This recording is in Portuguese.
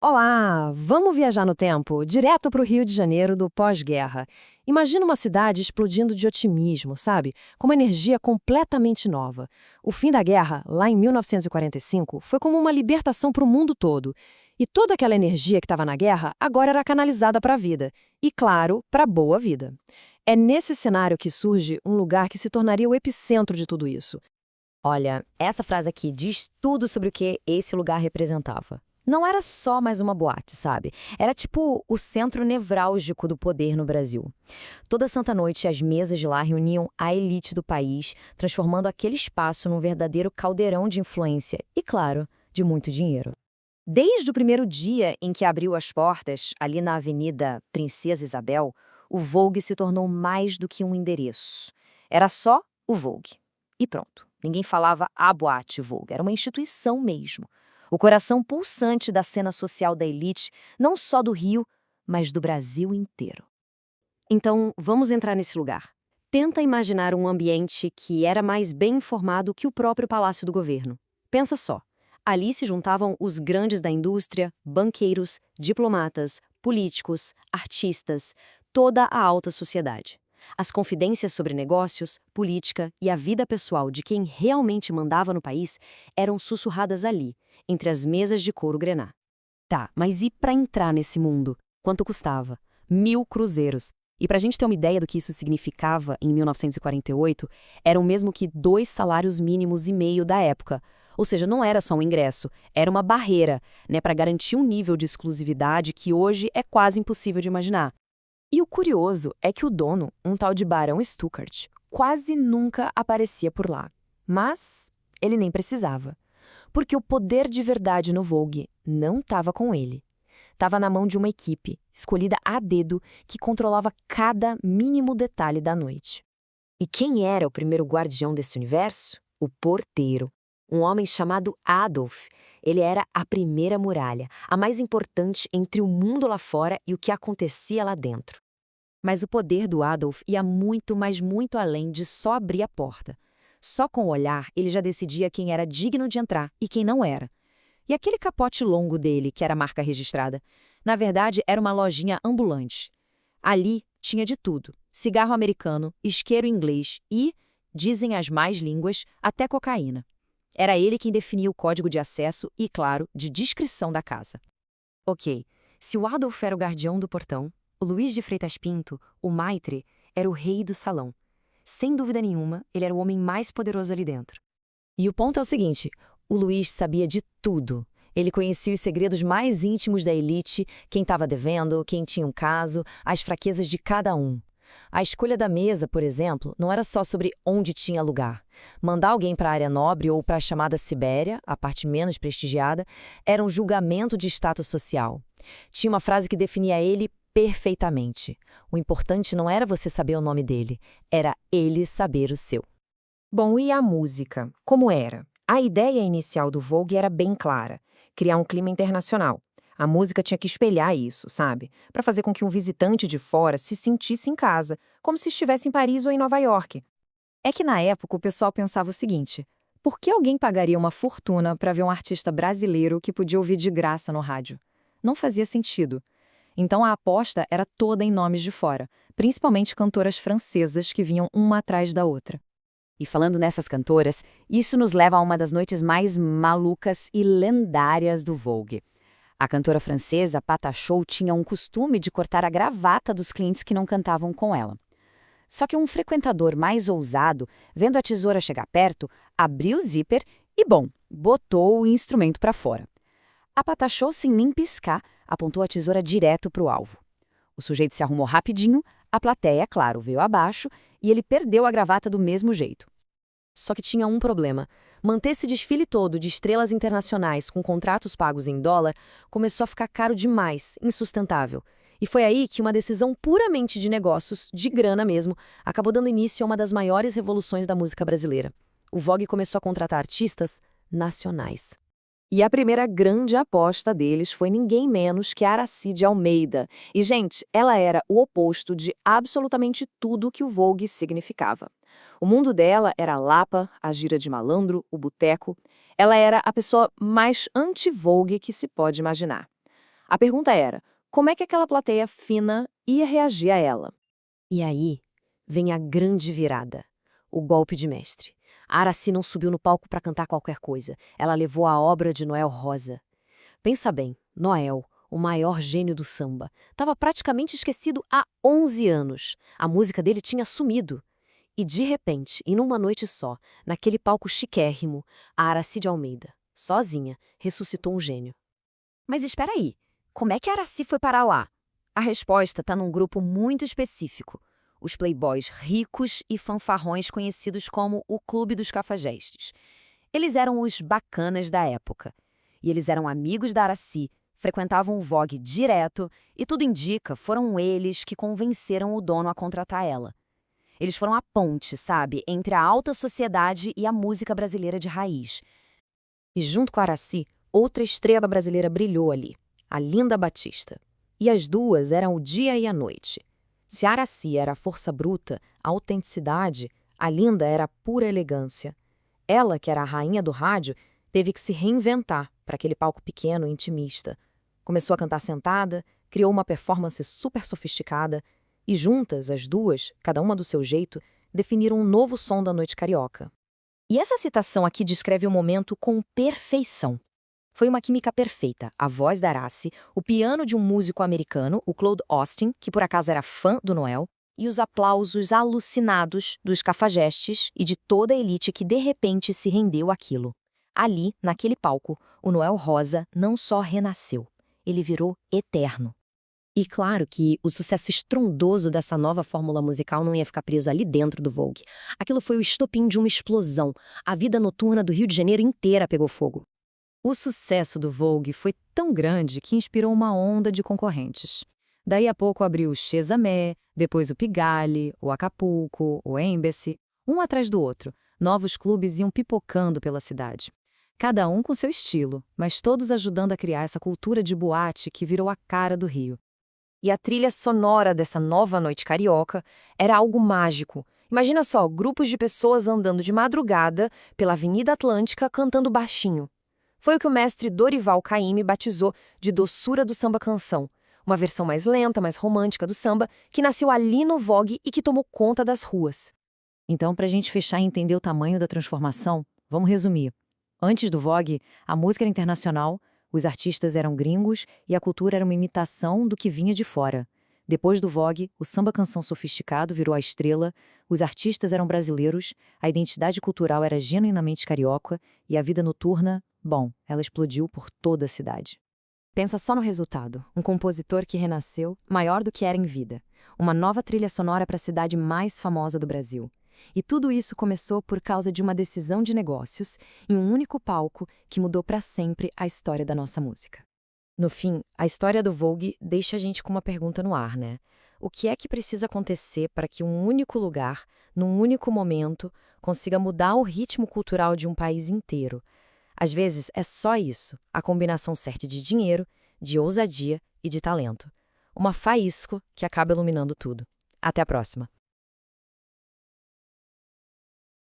Olá, vamos viajar no tempo, direto para o Rio de Janeiro do pós-guerra. Imagina uma cidade explodindo de otimismo, sabe? Com uma energia completamente nova. O fim da guerra, lá em 1945, foi como uma libertação para o mundo todo. E toda aquela energia que estava na guerra agora era canalizada para a vida. E, claro, para a boa vida. É nesse cenário que surge um lugar que se tornaria o epicentro de tudo isso. Olha, essa frase aqui diz tudo sobre o que esse lugar representava. Não era só mais uma boate, sabe? Era tipo o centro nevrálgico do poder no Brasil. Toda santa noite, as mesas de lá reuniam a elite do país, transformando aquele espaço num verdadeiro caldeirão de influência e, claro, de muito dinheiro. Desde o primeiro dia em que abriu as portas, ali na Avenida Princesa Isabel, o Vogue se tornou mais do que um endereço. Era só o Vogue. E pronto. Ninguém falava a boate Vogue, era uma instituição mesmo. O coração pulsante da cena social da elite, não só do Rio, mas do Brasil inteiro. Então, vamos entrar nesse lugar. Tenta imaginar um ambiente que era mais bem informado que o próprio Palácio do Governo. Pensa só. Ali se juntavam os grandes da indústria, banqueiros, diplomatas, políticos, artistas, toda a alta sociedade. As confidências sobre negócios, política e a vida pessoal de quem realmente mandava no país eram sussurradas ali, entre as mesas de couro grená. Tá, mas e para entrar nesse mundo? Quanto custava? 1.000 cruzeiros. E para a gente ter uma ideia do que isso significava em 1948, era o mesmo que 2 salários mínimos e meio da época. Ou seja, não era só um ingresso, era uma barreira, né, para garantir um nível de exclusividade que hoje é quase impossível de imaginar. E o curioso é que o dono, um tal de Barão Stuckart, quase nunca aparecia por lá. Mas ele nem precisava. Porque o poder de verdade no Vogue não estava com ele. Estava na mão de uma equipe, escolhida a dedo, que controlava cada mínimo detalhe da noite. E quem era o primeiro guardião desse universo? O porteiro. Um homem chamado Adolf. Ele era a primeira muralha, a mais importante entre o mundo lá fora e o que acontecia lá dentro. Mas o poder do Adolf ia muito, mas muito além de só abrir a porta. Só com o olhar, ele já decidia quem era digno de entrar e quem não era. E aquele capote longo dele, que era a marca registrada, na verdade era uma lojinha ambulante. Ali tinha de tudo: cigarro americano, isqueiro inglês e, dizem as más línguas, até cocaína. Era ele quem definia o código de acesso e, claro, de descrição da casa. Ok, se o Adolf era o guardião do portão, o Luiz de Freitas Pinto, o maitre, era o rei do salão. Sem dúvida nenhuma, ele era o homem mais poderoso ali dentro. E o ponto é o seguinte: o Luiz sabia de tudo. Ele conhecia os segredos mais íntimos da elite, quem estava devendo, quem tinha um caso, as fraquezas de cada um. A escolha da mesa, por exemplo, não era só sobre onde tinha lugar. Mandar alguém para a área nobre ou para a chamada Sibéria, a parte menos prestigiada, era um julgamento de status social. Tinha uma frase que definia ele perfeitamente. O importante não era você saber o nome dele, era ele saber o seu. Bom, e a música? Como era? A ideia inicial do Vogue era bem clara: criar um clima internacional. A música tinha que espelhar isso, sabe? Para fazer com que um visitante de fora se sentisse em casa, como se estivesse em Paris ou em Nova York. É que na época o pessoal pensava o seguinte: por que alguém pagaria uma fortuna para ver um artista brasileiro que podia ouvir de graça no rádio? Não fazia sentido. Então a aposta era toda em nomes de fora, principalmente cantoras francesas que vinham uma atrás da outra. E falando nessas cantoras, isso nos leva a uma das noites mais malucas e lendárias do Vogue. A cantora francesa Patachou tinha um costume de cortar a gravata dos clientes que não cantavam com ela. Só que um frequentador mais ousado, vendo a tesoura chegar perto, abriu o zíper e, bom, botou o instrumento para fora. A Patachou, sem nem piscar, apontou a tesoura direto para o alvo. O sujeito se arrumou rapidinho, a plateia, claro, veio abaixo e ele perdeu a gravata do mesmo jeito. Só que tinha um problema. Manter esse desfile todo de estrelas internacionais com contratos pagos em dólar começou a ficar caro demais, insustentável. E foi aí que uma decisão puramente de negócios, de grana mesmo, acabou dando início a uma das maiores revoluções da música brasileira. O Vogue começou a contratar artistas nacionais. E a primeira grande aposta deles foi ninguém menos que Aracide Almeida. E, gente, ela era o oposto de absolutamente tudo que o Vogue significava. O mundo dela era a Lapa, a gira de malandro, o boteco. Ela era a pessoa mais anti-Vogue que se pode imaginar. A pergunta era, como é que aquela plateia fina ia reagir a ela? E aí vem a grande virada, o golpe de mestre. A Aracy não subiu no palco para cantar qualquer coisa. Ela levou a obra de Noel Rosa. Pensa bem, Noel, o maior gênio do samba, estava praticamente esquecido há 11 anos. A música dele tinha sumido. E de repente, e numa noite só, naquele palco chiquérrimo, a Aracy de Almeida, sozinha, ressuscitou um gênio. Mas espera aí, como é que a Aracy foi parar lá? A resposta está num grupo muito específico. Os playboys ricos e fanfarrões conhecidos como o Clube dos Cafajestes. Eles eram os bacanas da época. E eles eram amigos da Aracy, frequentavam o Vogue direto e tudo indica, foram eles que convenceram o dono a contratar ela. Eles foram a ponte, sabe, entre a alta sociedade e a música brasileira de raiz. E junto com a Aracy, outra estrela brasileira brilhou ali, a Linda Batista. E as duas eram o dia e a noite. Se a Aracy era a força bruta, a autenticidade, a Linda era a pura elegância. Ela, que era a rainha do rádio, teve que se reinventar para aquele palco pequeno e intimista. Começou a cantar sentada, criou uma performance super sofisticada e juntas, as duas, cada uma do seu jeito, definiram um novo som da noite carioca. E essa citação aqui descreve o momento com perfeição. Foi uma química perfeita, a voz da Aracy, o piano de um músico americano, o Claude Austin, que por acaso era fã do Noel, e os aplausos alucinados dos cafajestes e de toda a elite que de repente se rendeu àquilo. Ali, naquele palco, o Noel Rosa não só renasceu, ele virou eterno. E claro que o sucesso estrondoso dessa nova fórmula musical não ia ficar preso ali dentro do Vogue. Aquilo foi o estopim de uma explosão. A vida noturna do Rio de Janeiro inteira pegou fogo. O sucesso do Vogue foi tão grande que inspirou uma onda de concorrentes. Daí a pouco abriu o Chez Amé, depois o Pigalle, o Acapulco, o Embassy, um atrás do outro. Novos clubes iam pipocando pela cidade. Cada um com seu estilo, mas todos ajudando a criar essa cultura de boate que virou a cara do Rio. E a trilha sonora dessa nova noite carioca era algo mágico. Imagina só, grupos de pessoas andando de madrugada pela Avenida Atlântica cantando baixinho. Foi o que o mestre Dorival Caymmi batizou de doçura do samba-canção, uma versão mais lenta, mais romântica do samba, que nasceu ali no Vogue e que tomou conta das ruas. Então, para a gente fechar e entender o tamanho da transformação, vamos resumir. Antes do Vogue, a música era internacional, os artistas eram gringos e a cultura era uma imitação do que vinha de fora. Depois do Vogue, o samba-canção sofisticado virou a estrela, os artistas eram brasileiros, a identidade cultural era genuinamente carioca e a vida noturna, bom, ela explodiu por toda a cidade. Pensa só no resultado, um compositor que renasceu, maior do que era em vida, uma nova trilha sonora para a cidade mais famosa do Brasil. E tudo isso começou por causa de uma decisão de negócios em um único palco que mudou para sempre a história da nossa música. No fim, a história do Vogue deixa a gente com uma pergunta no ar, né? O que é que precisa acontecer para que um único lugar, num único momento, consiga mudar o ritmo cultural de um país inteiro? Às vezes é só isso, a combinação certa de dinheiro, de ousadia e de talento. Uma faísca que acaba iluminando tudo. Até a próxima!